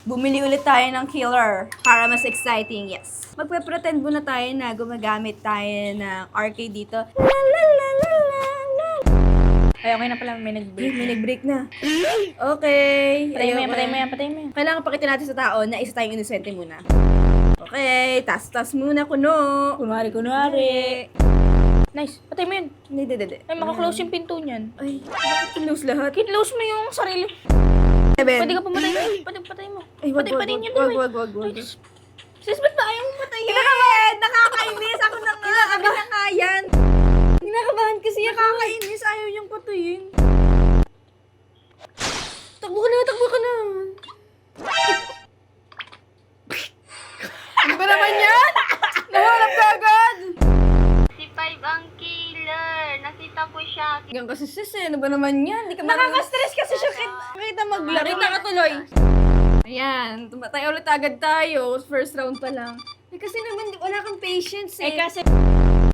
Bumili ulit tayo ng killer para mas exciting, yes. Magpe-pretend muna tayo na gumagamit tayo ng arcade dito. La la la la la la. Ay, okay na pala. May nag-break. May nag-break na. Okay. Patay mo yan, ayoko patay mo na. yan, patay mo yan. Kailangan pakita natin sa tao na isa tayong inosente muna. Okay, tas-tas muna kuno. Kunwari. Nice. Patay mo yan. Hindi. Ay, makaklose yung pinto niyan. Ay, bakit close lahat? Close mo yung sarili. Seven. Pwede ka pumatay mo. Patay mo. Ay, wag. Wag. Sis, ba't ba ayaw mo patayin? Kinakabahan! Nakakainis! Ako na nga! Abi na nga yan! Kinakabahan kasi nakakainis. Ayaw niyang patuyin. Takbo ka na! Ano ba naman yan? Nahanap ka agad! Si Five ang killer. Nakita ko siya. Hanggang kasi sis eh. Ano ba naman yan? Di ka nakaka-stress kasi siya kita maglaro. Nakita ka tuloy. Ayan, tumatay ulit agad tayo. First round pa lang. Eh, kasi naman wala kang patience eh. Eh kasi